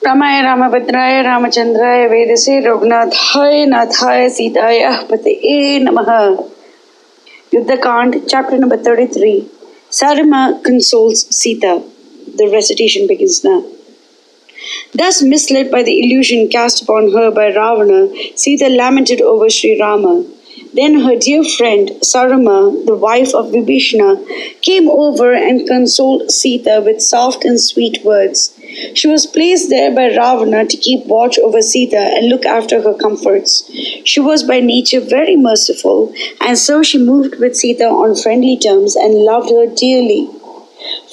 Ramaya Ramabhadraya Ramachandraya Vedase Raghunathaye Nathaya Sitaya Pataye Namaha. Yuddha Kand, chapter number 33. Sarama consoles Sita. The recitation begins now. Thus misled by the illusion cast upon her by Ravana, Sita lamented over Sri Rama. Then her dear friend Sarama, the wife of Vibhishana, came over and consoled Sita with soft and sweet words. She was placed there by Ravana to keep watch over Sita and look after her comforts. She was by nature very merciful, and so she moved with Sita on friendly terms and loved her dearly.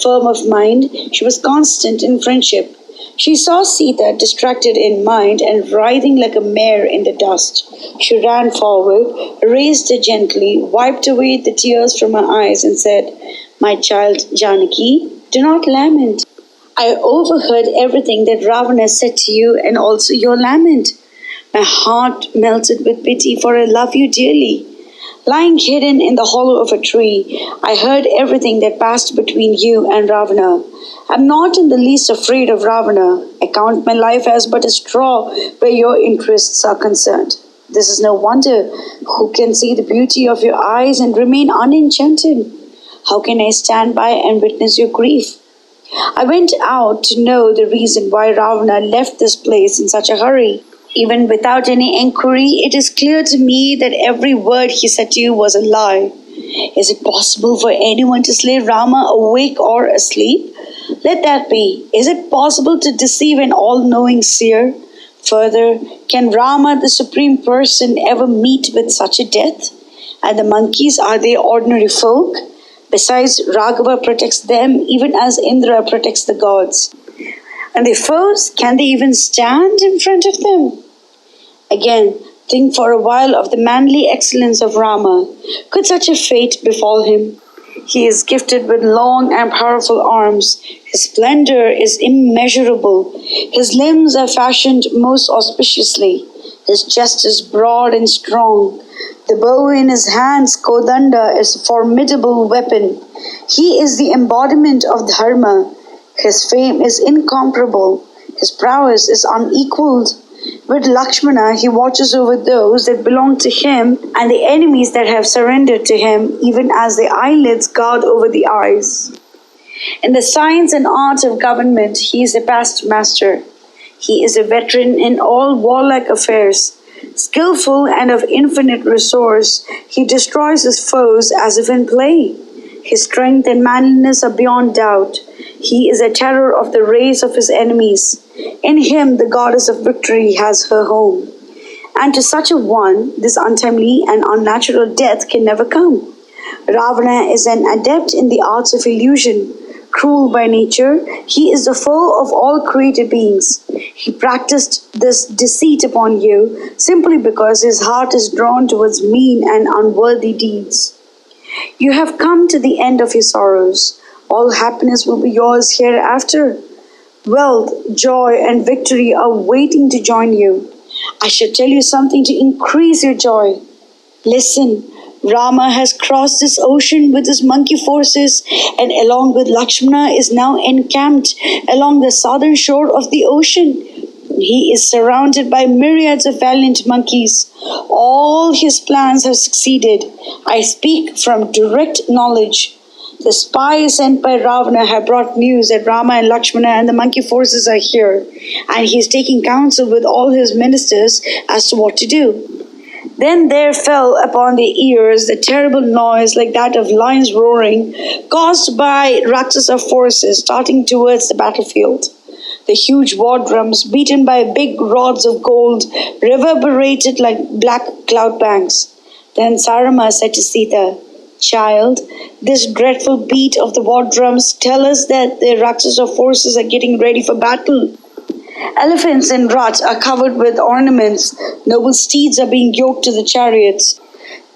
Firm of mind, she was constant in friendship. She saw Sita distracted in mind and writhing like a mare in the dust. She ran forward, raised her gently, wiped away the tears from her eyes and said, "My child Janaki, do not lament. I overheard everything that Ravana said to you and also your lament. My heart melted with pity, for I love you dearly. Lying hidden in the hollow of a tree, I heard everything that passed between you and Ravana. I am not in the least afraid of Ravana. I count my life as but a straw where your interests are concerned. This is no wonder. Who can see the beauty of your eyes and remain unenchanted? How can I stand by and witness your grief? I went out to know the reason why Ravana left this place in such a hurry. Even without any enquiry, it is clear to me that every word he said to you was a lie. Is it possible for anyone to slay Rama awake or asleep? Let that be. Is it possible to deceive an all-knowing seer? Further, can Rama, the Supreme Person, ever meet with such a death? And the monkeys, are they ordinary folk? Besides, Raghava protects them even as Indra protects the gods. And the foes, can they even stand in front of them? Again, think for a while of the manly excellence of Rama. Could such a fate befall him? He is gifted with long and powerful arms. His splendor is immeasurable. His limbs are fashioned most auspiciously. His chest is broad and strong. The bow in his hands, Kodanda, is a formidable weapon. He is the embodiment of Dharma. His fame is incomparable. His prowess is unequaled. With Lakshmana, he watches over those that belong to him and the enemies that have surrendered to him, even as the eyelids guard over the eyes. In the science and art of government, he is a past master. He is a veteran in all warlike affairs. Skillful and of infinite resource, he destroys his foes as if in play. His strength and manliness are beyond doubt. He is a terror of the race of his enemies. In him the goddess of victory has her home. And to such a one, this untimely and unnatural death can never come. Ravana is an adept in the arts of illusion. Cruel by nature, he is the foe of all created beings. He practiced this deceit upon you simply because his heart is drawn towards mean and unworthy deeds. You have come to the end of your sorrows. All happiness will be yours hereafter. Wealth, joy, and victory are waiting to join you. I shall tell you something to increase your joy. Listen, Rama has crossed this ocean with his monkey forces and along with Lakshmana is now encamped along the southern shore of the ocean. He is surrounded by myriads of valiant monkeys. All his plans have succeeded. I speak from direct knowledge. The spies sent by Ravana have brought news that Rama and Lakshmana and the monkey forces are here, and he is taking counsel with all his ministers as to what to do. Then there fell upon their ears the terrible noise like that of lions roaring, caused by Rakshasa forces starting towards the battlefield. The huge war drums, beaten by big rods of gold, reverberated like black cloud banks. Then Sarama said to Sita, "Child, this dreadful beat of the war drums tell us that the Rakshasa forces are getting ready for battle. Elephants and rats are covered with ornaments. Noble steeds are being yoked to the chariots.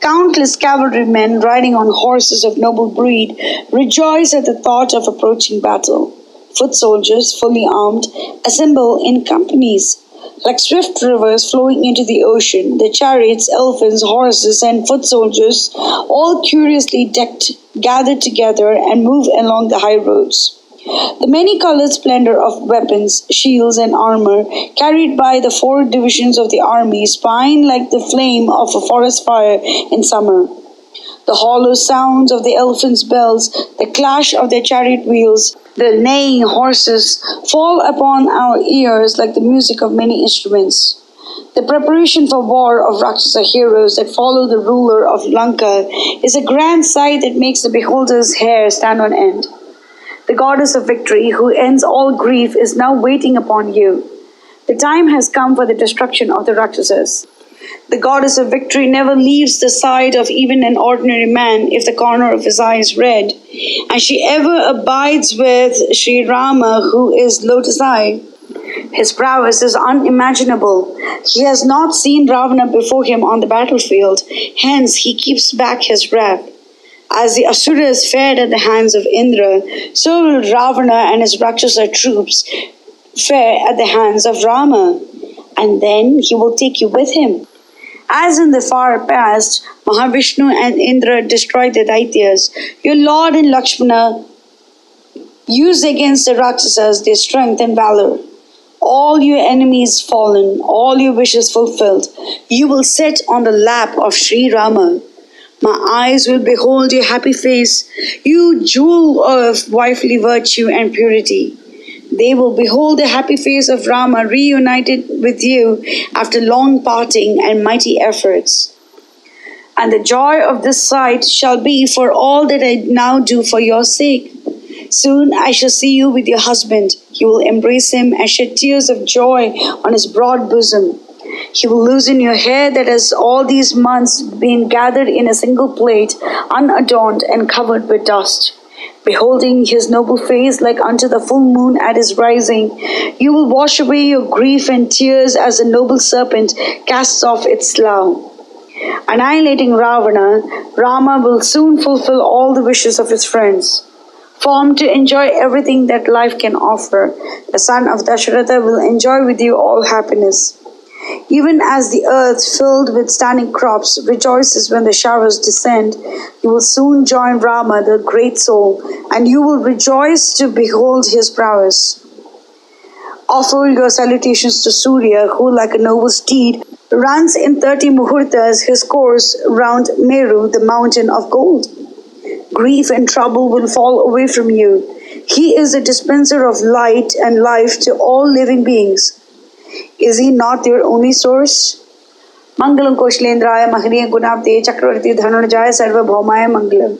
Countless cavalrymen riding on horses of noble breed rejoice at the thought of approaching battle. Foot soldiers, fully armed, assemble in companies. Like swift rivers flowing into the ocean, the chariots, elephants, horses, and foot soldiers, all curiously decked, gather together and move along the high roads. The many-colored splendor of weapons, shields, and armor carried by the 4 divisions of the army spine like the flame of a forest fire in summer. The hollow sounds of the elephants' bells, the clash of their chariot wheels, the neighing horses fall upon our ears like the music of many instruments. The preparation for war of Rakshasa heroes that follow the ruler of Lanka is a grand sight that makes the beholder's hair stand on end. The goddess of victory, who ends all grief, is now waiting upon you. The time has come for the destruction of the Rakshasas. The goddess of victory never leaves the side of even an ordinary man if the corner of his eye is red, and she ever abides with Sri Rama, who is lotus eye. His prowess is unimaginable. He has not seen Ravana before him on the battlefield, hence he keeps back his wrath. As the Asuras fared at the hands of Indra, so will Ravana and his Rakshasa troops fare at the hands of Rama, and then he will take you with him. As in the far past, Mahavishnu and Indra destroyed the Daityas, your Lord and Lakshmana used against the Rakshasas their strength and valor. All your enemies fallen, all your wishes fulfilled, you will sit on the lap of Sri Rama. My eyes will behold your happy face, you jewel of wifely virtue and purity. They will behold the happy face of Rama reunited with you after long parting and mighty efforts. And the joy of this sight shall be for all that I now do for your sake. Soon I shall see you with your husband. You will embrace him and shed tears of joy on his broad bosom. He will loosen your hair that has all these months been gathered in a single plait, unadorned and covered with dust. Beholding his noble face like unto the full moon at his rising, you will wash away your grief and tears as a noble serpent casts off its slough. Annihilating Ravana, Rama will soon fulfill all the wishes of his friends. Formed to enjoy everything that life can offer, the son of Dasharatha will enjoy with you all happiness. Even as the earth filled with standing crops rejoices when the showers descend, you will soon join Rama, the great soul, and you will rejoice to behold his prowess. Offer your salutations to Surya, who like a noble steed runs in 30 muhurtas his course round Meru, the mountain of gold. Grief and trouble will fall away from you. He is the dispenser of light and life to all living beings. Is he not your only source? Mangalam Koshalendraya Mahaniya Gunabde Chakravarti Dhanurjaya Sarva Bhaumaya Mangalam.